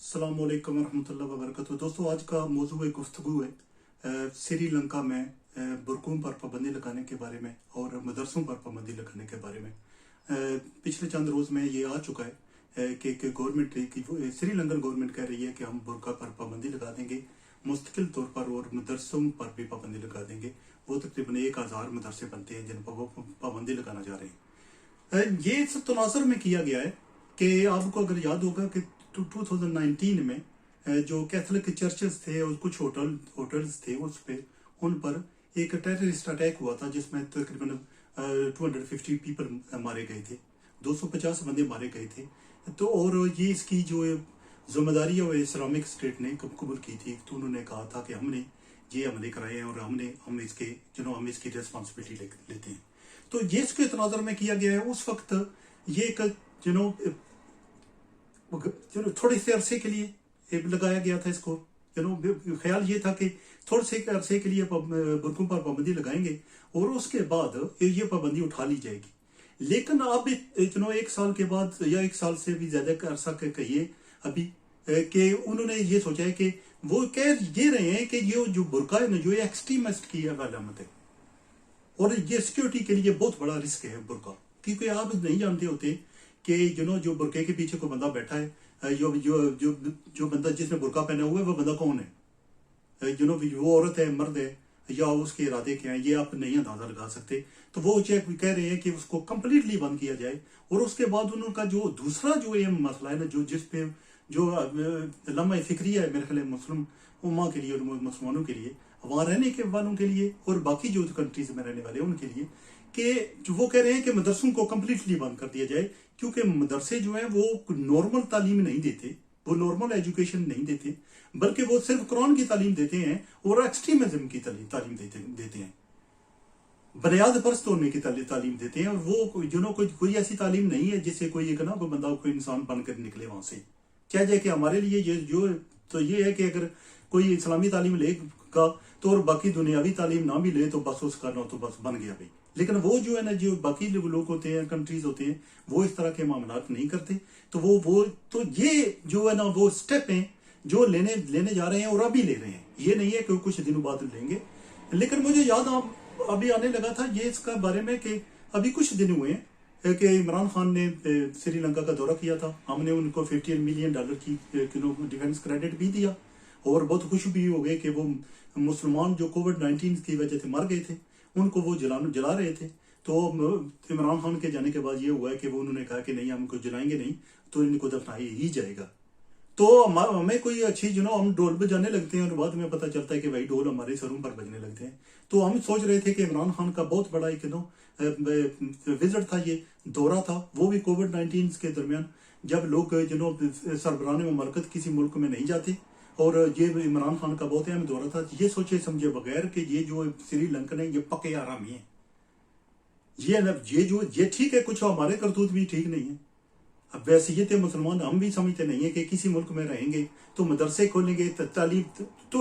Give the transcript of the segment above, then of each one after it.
अस्सलाम वालेकुम रहमतुल्लाहि व बरकातहू। दोस्तों, आज का मौजू गुफ्तगू है श्रीलंका में बुरकों पर पाबंदी लगाने के बारे में और मदरसों पर पाबंदी लगाने के बारे में। पिछले चंद रोज में ये आ चुका है कि गवर्नमेंट की श्रीलंकन गवर्नमेंट कह रही है कि हम बुरका पर पाबंदी लगा देंगे मुस्तकिल तौर पर और मदरसों पर भी पाबंदी लगा देंगे। वो तकरीबन 1000 मदरसे बनते हैं जिन पर वो पाबंदी लगाना चाह रहे हैं। ये सब तनासर में किया गया है कि आपको अगर याद होगा कि 2019 में जो कैथोलिक चर्चेस थे और कुछ होटल्स थे उस पे उन पर एक टेररिस्ट अटैक हुआ था जिसमें तकरीबन 250 पीपल मारे गए थे, 250 बंदे मारे गए थे। तो और ये इसकी जो जिम्मेदारी है वो इस्लामिक स्टेट ने कबूल की थी। तो उन्होंने कहा था कि हमने ये हमले कराए हैं और हम इसकी रिस्पॉन्सिबिलिटी लेते हैं। तो ये इसके तनाजर में किया गया है। उस वक्त ये एक थोड़े से अरसे के लिए लगाया गया था इसको। ख्याल ये था कि थोड़े से अरसे के लिए बुरकों पर पाबंदी लगाएंगे और उसके बाद ये पाबंदी उठा ली जाएगी। लेकिन अब एक साल के बाद या एक साल से भी ज्यादा का अरसा कहिए अभी कि उन्होंने ये सोचा है कि वो कह ये रहे हैं कि ये जो बुरका है ना जो एक्सट्रीमिस्ट की अलामत है और ये सिक्योरिटी के लिए बहुत बड़ा रिस्क है बुरका। क्योंकि आप नहीं जानते होते कि जो बुरके के पीछे कोई बंदा बैठा है, जो बंदा जिसने बुरका पहना हुआ है वो बंदा कौन है, वो औरत है, मर्द है या उसके इरादे क्या है, ये आप नहीं अंदाजा लगा सकते। तो वो कह रहे हैं कि उसको कंप्लीटली बंद किया जाए। और उसके बाद उनका जो दूसरा जो ये मसला है ना जो जिसपे जो लम्हा फिक्री है मेरे ख्याल मुस्लिम उम्मा के लिए और मुसलमानों के लिए वहां रहने के वालों के लिए और बाकी जो कंट्रीज में रहने वाले उनके लिए कि वो कह रहे हैं कि मदरसों को कंप्लीटली बंद कर दिया जाए। क्योंकि मदरसे जो है वो नॉर्मल तालीम नहीं देते, वो नॉर्मल एजुकेशन नहीं देते, बल्कि वो सिर्फ कुरान की तालीम देते हैं और एक्सट्रीमिज्म की तालीम देते हैं, बुनियाद परस्त होने की तालीम देते हैं। और वो कोई ऐसी तालीम नहीं है जिससे कोई बंदा कोई इंसान बनकर निकले वहां से। चाहे कि हमारे लिए ये है कि अगर कोई इस्लामी तालीम लेगा तो और बाकी दुनियावी तालीम ना भी ले तो बस उसका ना तो बस बन गया भाई। लेकिन वो जो है ना जो बाकी लोग होते हैं कंट्रीज होते हैं वो इस तरह के मामला नहीं करते। तो ये जो है ना वो स्टेप हैं जो लेने जा रहे हैं और अभी ले रहे हैं। ये नहीं है कि कुछ दिनों बाद लेंगे। लेकिन मुझे याद अभी आने लगा था ये इसका बारे में कि अभी कुछ दिन हुए हैं कि इमरान खान ने श्रीलंका का दौरा किया था। हमने उनको $50 मिलियन की डिफेंस क्रेडिट भी दिया और बहुत खुश भी हो गए कि वो मुसलमान जो कोविड-19 की वजह से मर गए थे उनको वो जला रहे थे। तो इमरान खान के जाने के बाद ये हुआ है कि वो उन्होंने कहा कि नहीं हम इनको जलाएंगे नहीं, तो इनको दफनाया ही जाएगा। तो हमें कोई अच्छी हम ढोल बजाने लगते हैं और बाद में पता चलता है कि भाई ढोल हमारे सरों पर बजने लगते हैं। तो हम सोच रहे थे कि इमरान खान का बहुत बड़ा एक विजिट था, ये दौरा था, वो भी कोविड-19 के दरमियान जब लोग सरबराह ममलकत किसी मुल्क में नहीं जाते। और ये इमरान खान का बहुत अहम दौरा था। ये सोचे समझे बगैर कि ये जो श्रीलंकन है ये पक्के आरामी है, ये ठीक है, कुछ हमारे करतूत भी ठीक नहीं है। अब वैसे थे मुसलमान हम भी समझते नहीं है कि किसी मुल्क में रहेंगे तो मदरसे खोलेंगे तालीम तो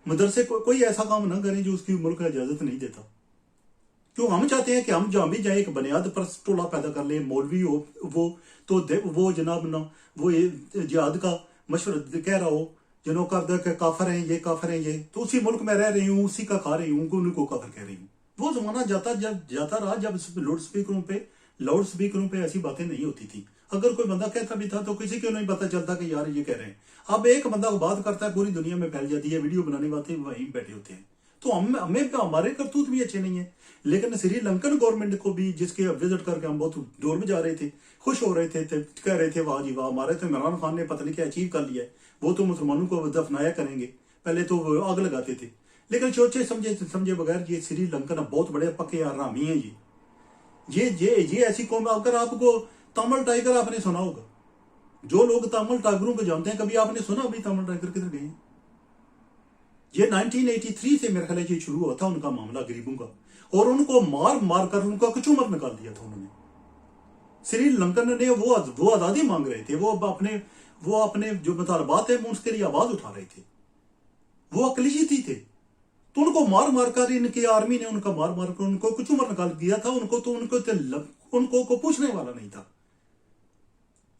मदरसे कोई ऐसा काम ना करें जो उसकी मुल्क इजाजत नहीं देता। क्यों हम चाहते हैं कि हम जहां भी जाए एक बुनियाद पर टोला पैदा कर ले, मौलवी हो वो जनाब ना वो जिहाद का मशवरा कह रहा हो काफर हैं ये, तो उसी मुल्क में रह रही हूँ, उसी का खा रही हूँ, उनको काफर कह रही हूँ। वो जमाना जाता रहा जब लाउड स्पीकरों पे ऐसी बातें नहीं होती थी। अगर कोई बंदा कहता भी था तो किसी को नहीं पता चलता कि यार ये कह रहे हैं। अब एक बंदा बात करता है पूरी दुनिया में फैल जाती है, वीडियो बनाने वाले वहीं बैठे होते हैं। तो हमें हमारे करतूत भी अच्छे नहीं है। लेकिन श्रीलंकन गवर्नमेंट को भी जिसके विजिट करके हम बहुत ढोल बजा रहे थे, खुश हो रहे थे, कह रहे थे वाह जी वाह हमारे तो इमरान खान ने पता नहीं क्या अचीव कर लिया है, वो तो मुसलमानों को दफनाया करेंगे। पहले तो वो आग लगाते थे। लेकिन सोचे समझे बगैर ये श्रीलंकन बहुत बड़े पक्के आरामी है। ये ऐसी कौम, अगर आपको तमिल टाइगर आपने सुना होगा, जो लोग तमिल टाइगरों को जानते हैं, कभी आपने सुना अभी तमिल टाइगर किधर गए? ये 1983 से मेरे ख्याल ये शुरू हुआ था उनका मामला गरीबों का, और उनको मार कर उनका कचूमर निकाल दिया था उन्होंने। श्रीलंकन ने वो आजादी मांग रहे थे, वो अपने जो मुतालबात है उसके लिए आवाज उठा रहे थे, वो अकलियती थे। तो उनको मार कर इनकी आर्मी ने उनका मार कर उनको कचूमर निकाल दिया था। उनको पूछने वाला नहीं था।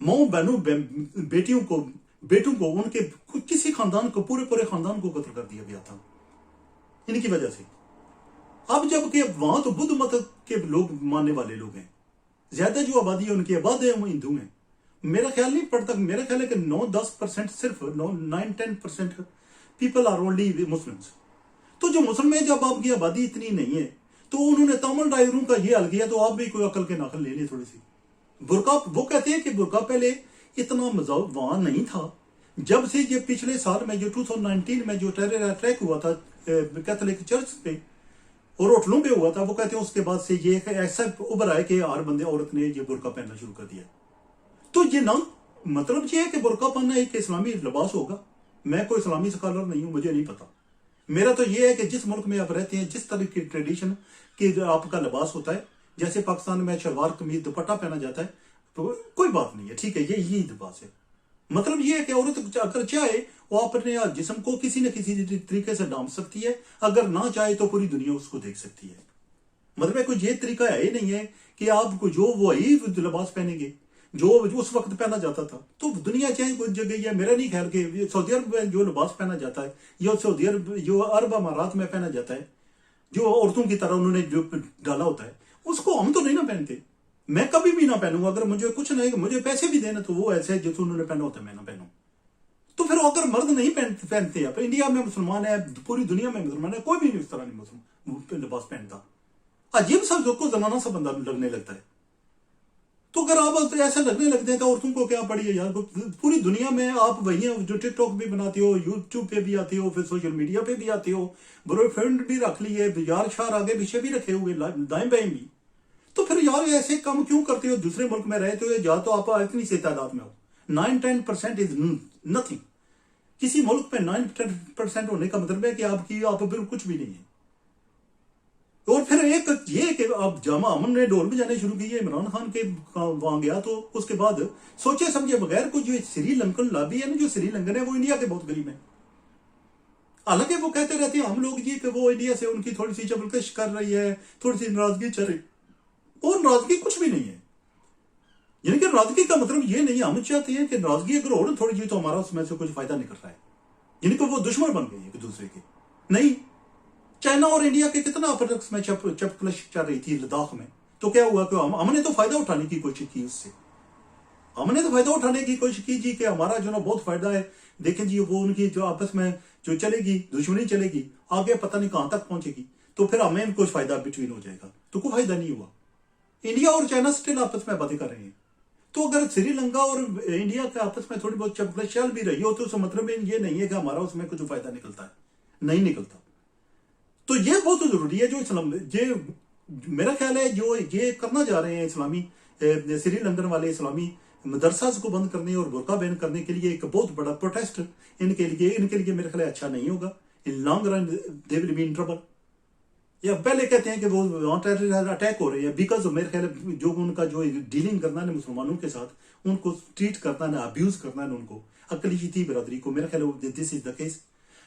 माओ बहनों बेटियों को बेटों को, उनके किसी खानदान को, पूरे खानदान को कत्ल कर दिया गया था इनकी वजह से। अब जबकि वहां तो बुद्ध मत के लोग मानने वाले लोग हैं, ज्यादा जो आबादी है उनकी आबादी है वो हिंदू हैं। मेरा ख्याल नहीं पड़ता, मेरा ख्याल है कि 9-10% सिर्फ 9-10% पीपल आर ओनली मुस्लिम्स। तो जो मुस्लिम है, जब आपकी आबादी इतनी नहीं है तो उन्होंने तमिल ड्राइवरों का ये हल किया, तो आप भी कोई अकल के नाकल ले लिए थोड़ी सी। बुर्का, वो कहते हैं कि बुर्का पहले इतना मजाक वहां नहीं था। जब से ये पिछले साल में जो 2019 में जो टेरर अटैक हुआ था कैथोलिक चर्च पे और होटलों पे हुआ था, वो कहते हैं उसके बाद से ये ऐसा उभर आया कि हर बंदे औरत ने ये बुर्का पहनना शुरू कर दिया। तो ये ना मतलब ये है कि बुर्का पहनना एक इस्लामी लिबास होगा। मैं कोई इस्लामी स्कॉलर नहीं हूं, मुझे नहीं पता। मेरा तो ये है कि जिस मुल्क में आप रहते हैं, जिस तरह की ट्रेडिशन की आपका लिबास होता है, जैसे पाकिस्तान में शलवार कमीज दुपट्टा पहना जाता है, तो कोई बात नहीं है, ठीक है, यही लिबास है। मतलब ये है कि औरत अगर चाहे वो अपने जिस्म को किसी न किसी तरीके से डांप सकती है, अगर ना चाहे तो पूरी दुनिया उसको देख सकती है। मतलब कोई ये तरीका है ही नहीं है कि आप जो वही लिबास पहनेंगे जो उस वक्त पहना जाता था। तो दुनिया चाहे कुछ जगह है, मेरा नहीं ख्याल कि सऊदी अरब में जो लिबास पहना जाता है या सऊदी अरब जो अरब अमारात में पहना जाता है, जो औरतों की तरह उन्होंने जो डाला होता है, उसको हम तो नहीं ना पहनते। मैं कभी भी ना पहनूंगा। अगर मुझे कुछ नहीं, मुझे पैसे भी देना तो वो ऐसे जैसे उन्होंने पहना होता है मैं ना पहनूं। तो फिर अगर मर्द नहीं पहनते, अब इंडिया में मुसलमान है, पूरी दुनिया में मुसलमान है, कोई भी नहीं उस तरह नहीं लिबास पहनता। अजीब सा को जमाना सा बंदा लगने लगता है। तो अगर आप ऐसा लगने लगते हैं तो औरतों को क्या पड़ी है यार। पूरी दुनिया में आप वही हैं जो टिकटॉक भी बनाते हो, यूट्यूब पे भी आते हो, फिर सोशल मीडिया पे भी आते हो, बॉयफ्रेंड भी रख लिए, यार शार आगे पीछे भी रखे हुए, दाएं बाएं भी। तो फिर यार ऐसे काम क्यों करते हो? दूसरे मुल्क में रहते हो या तो आप इतनी से तादाद में हो। 9-10% इज नथिंग। किसी मुल्क में 9-10% होने का मतलब है कि आप बिल्कुल कुछ भी नहीं है। और फिर एक ये कि अब जामा अमन ने ढोल बजाने शुरू किए, इमरान खान के वहां गया, तो उसके बाद सोचे समझे बगैर को जो श्रीलंकन लॉबी है ना, जो श्रीलंकन है वो इंडिया के बहुत करीब है। हालांकि वो कहते रहते हैं हम लोग जी कि वो इंडिया से उनकी थोड़ी सी जबरदस्त कर रही है, थोड़ी सी नाराजगी चल रही, और नाराजगी कुछ भी नहीं है। यानी कि नाराजगी का मतलब ये नहीं, हम चाहते हैं कि नाराजगी अगर हो थोड़ी जी तो हमारा उसमें से कुछ फायदा निकल रहा है, यानी कि वो दुश्मन बन गए एक दूसरे के। नहीं, चाइना और इंडिया के कितना आपस में चपकलश चल रही थी लद्दाख में, तो क्या हुआ कि हमने तो फायदा उठाने की कोशिश की उससे। हमने तो फायदा उठाने की कोशिश की जी कि हमारा जो ना बहुत फायदा है, देखें जी वो उनकी जो आपस में जो चलेगी दुश्मनी चलेगी, आगे पता नहीं कहां तक पहुंचेगी, तो फिर हमें कुछ फायदा बिटवीन हो जाएगा। तो कोई फायदा नहीं हुआ। इंडिया और चाइना स्टिल आपस में बातें कर रहे हैं। तो अगर श्रीलंका और इंडिया के आपस में थोड़ी बहुत चपकलश चल भी रही हो तो उसका मतलब ये नहीं है कि हमारा उसमें कुछ फायदा निकलता है, नहीं निकलता। तो ये बहुत जरूरी है। जो इस्लाम ये मेरा ख्याल है जो ये करना जा रहे हैं इस्लामी श्रीलंकन वाले इस्लामी मदरसा को बंद करने और बुर्का बैन करने के लिए एक बहुत बड़ा प्रोटेस्ट इनके लिए मेरे ख्याल अच्छा नहीं होगा। In long run they will be in trouble. या पहले कहते हैं कि वो वहां टेरर अटैक हो रहे हैं बिकॉज मेरे ख्याल जो उनका जो डीलिंग करना है मुसलमानों के साथ, उनको ट्रीट करना है, अब्यूज करना है उनको, अकलियती बिरादरी को, मेरा ख्याल दिस इज द केस।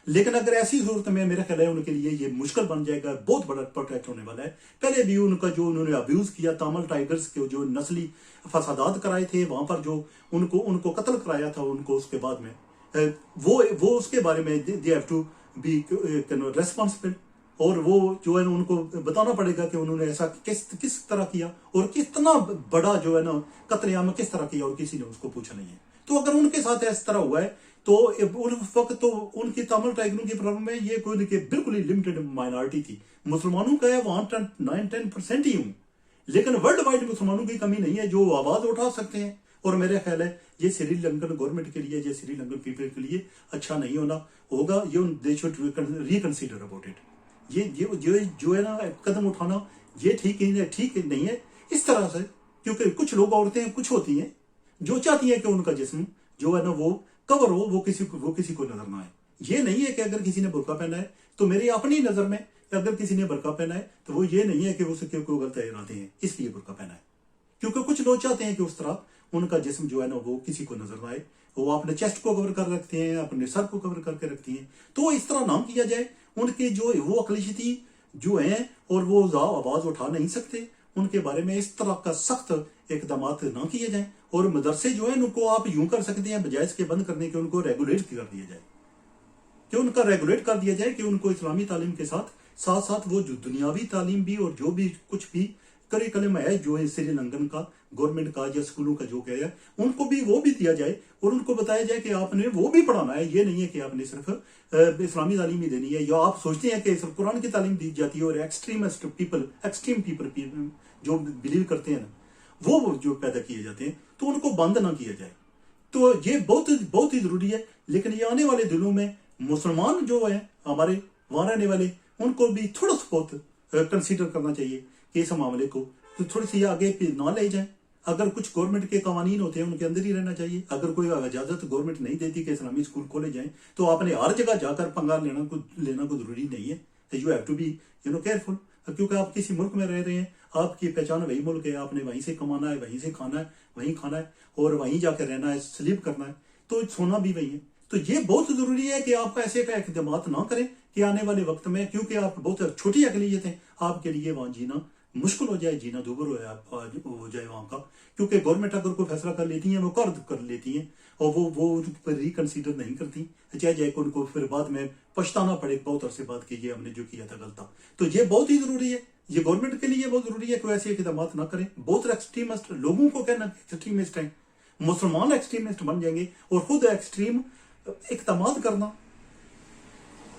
लेकिन अगर ऐसी सूरत में मेरा ख्याल है उनके लिए ये मुश्किल बन जाएगा, बहुत बड़ा प्रोटेक्ट होने वाला है। पहले भी उनका जो उन्होंने अब्यूज किया, तमिल टाइगर्स के जो नस्ली फसादात कराए थे वहां पर, जो उनको कत्ल कराया था उनको, उसके बाद में वो उसके बारे में they have to be responsible. और वो जो है ना उनको बताना पड़ेगा कि उन्होंने ऐसा किस तरह किया और कितना बड़ा जो है ना कत्लेआम किस तरह किया, और किसी ने उसको पूछा नहीं है। तो अगर उनके साथ इस तरह हुआ है तो उस वक्त तो उनकी तमिल टाइगरों की प्रॉब्लम में ये कोई बिल्कुल ही लिमिटेड माइनॉरिटी थी। मुसलमानों का है वहां 9-10% ही हूं, लेकिन वर्ल्ड वाइड मुसलमानों की कमी नहीं है जो आवाज उठा सकते हैं। और मेरा ख्याल है ये श्रीलंकन गवर्नमेंट के लिए, ये श्रीलंकन पीपल के लिए अच्छा नहीं होगा। ये they should reconsider about it. ये जो है ना कदम उठाना ये ठीक नहीं है इस तरह से, क्योंकि कुछ लोग औरतें कुछ होती हैं जो चाहती हैं कि उनका जिस्म जो है ना वो कवर हो, वो किसी को नजर ना आए। ये नहीं है कि अगर किसी ने बुर्का पहना है तो मेरी अपनी नजर में अगर किसी ने बुर्का पहना है तो वो ये नहीं है कि उसके कोई गलत इरादे हैं इसलिए बुर्का पहना है, क्योंकि कुछ लोग चाहते हैं कि उस तरह उनका जिस्म जो है ना वो किसी को नजर ना आए, वो अपने चेस्ट को कवर कर रखते हैं, अपने सर को कवर करके रखती हैं। तो इस तरह नाम किया जाए उनके जो वो अकलियती जो हैं और वो आवाज उठा नहीं सकते, उनके बारे में इस तरह का सख्त इकदाम ना किए जाएं, और मदरसे जो है उनको आप यूं कर सकते हैं बजाय इसके बंद करने के उनको रेगुलेट कर दिया जाए, कि उनका रेगुलेट कर दिया जाए कि उनको इस्लामी तालीम के साथ साथ साथ वो जो दुनियावी तालीम भी और जो भी कुछ भी करिकुलम है जो है श्रीलंकन का गवर्नमेंट का या स्कूलों का जो कह है उनको भी वो भी दिया जाए, और उनको बताया जाए कि आपने वो भी पढ़ाना है। ये नहीं है कि आपने सिर्फ इस्लामी तालीम ही देनी है, या आप सोचते हैं कि सिर्फ कुरान की तालीम दी जाती है और एक्सट्रीम पीपल जो बिलीव करते हैं ना वो जो पैदा किए जाते हैं, तो उनको बंद ना किया जाए। तो ये बहुत बहुत ही जरूरी है। लेकिन ये आने वाले दिनों में मुसलमान जो है हमारे वहां रहने वाले, उनको भी थोड़ा सा बहुत कंसीडर करना चाहिए कि इस मामले को तो थोड़ी सी आगे ना ले जाए। अगर कुछ गवर्नमेंट के कानून होते हैं उनके अंदर ही रहना चाहिए। अगर कोई इजाजत गवर्नमेंट नहीं देती कि इस्लामी स्कूल खोले जाएं, तो आपने हर जगह जाकर पंगा लेना को जरूरी नहीं है। You have to be careful, क्योंकि आप किसी मुल्क में रह रहे हैं, आपकी पहचान वही मुल्क है, आपने वहीं से कमाना है, वहीं से खाना है, वहीं खाना है और वहीं जाकर रहना है, स्लीप करना है, तो सोना भी वही है। तो ये बहुत जरूरी है कि आप ऐसे का इकदाम ना करें कि आने वाले वक्त में, क्योंकि आप बहुत छोटी अकलियत हैं, आपके लिए वहां जीना मुश्किल हो जाए, जीना दूभर हो जाए वहां का। क्योंकि गवर्नमेंट अगर कोई फैसला कर लेती है वो कर लेती है और वो रिकंसीडर नहीं करती, चाहे जाए उनको फिर बाद में पछताना पड़े बहुत अरसे बाद कि ये हमने जो किया था गलत था। तो ये बहुत ही जरूरी है, ये गवर्नमेंट के लिए बहुत जरूरी है कि ऐसे इकदाम ना करें। बहुत एक्सट्रीमिस्ट लोगों को कहना एक्सट्रीमिस्ट है, मुसलमान एक्सट्रीमिस्ट बन जाएंगे और खुद एक्सट्रीम इकदाम करना,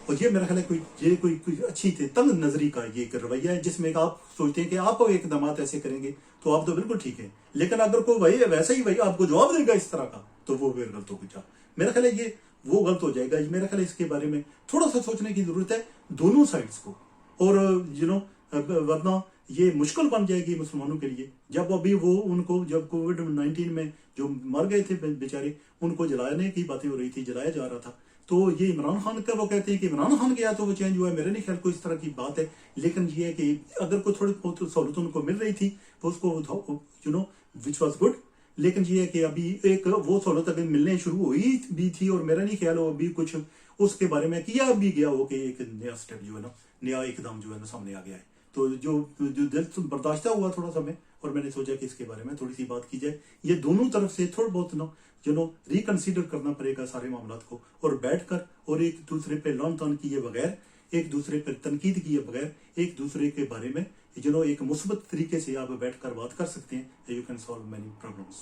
और ये मेरा ख्याल है कोई अच्छी तंग नजरी का ये एक रवैया है, जिसमें आप सोचते हैं कि आप इकदाम ऐसे करेंगे तो आप तो बिल्कुल ठीक है, लेकिन अगर कोई वही वैसा ही वही आपको जवाब देगा इस तरह का, तो वो फिर गलत हो गया। मेरा ख्याल है ये वो गलत हो जाएगा। मेरा ख्याल है इसके बारे में थोड़ा सा सोचने की जरूरत है दोनों साइड्स को, और वरना ये मुश्किल बन जाएगी मुसलमानों के लिए। जब अभी वो उनको जब कोविड-19 में जो मर गए थे बेचारे, उनको जलाने की बातें हो रही थी, जलाया जा रहा था, तो ये इमरान खान का वो कहते हैं कि इमरान खान गया तो वो चेंज हुआ है। मेरे नहीं ख्याल कोई इस तरह की बात है, लेकिन ये है कि अगर कोई थोड़ी बहुत सहूलत उनको मिल रही थी तो उसको विच वॉज गुड। लेकिन ये है कि अभी एक वो सहूलत अभी मिलने शुरू हुई भी थी, और मेरा नहीं ख्याल अभी कुछ उसके बारे में किया भी गया हो कि एक नया स्टेप जो है ना, नया एकदम जो है ना सामने आ गया है। तो जो दिल बर्दाश्त हुआ थोड़ा सा में, और मैंने सोचा कि इसके बारे में थोड़ी सी बात की जाए। ये दोनों तरफ से थोड़ा बहुत रिकंसीडर करना पड़ेगा सारे मामलों को, और बैठकर और एक दूसरे पे लॉन तन किए बगैर, एक दूसरे पर तनकीद किए बगैर, एक दूसरे के बारे में एक मुस्बत तरीके से आप बैठकर बात कर सकते हैं। You can solve many problems.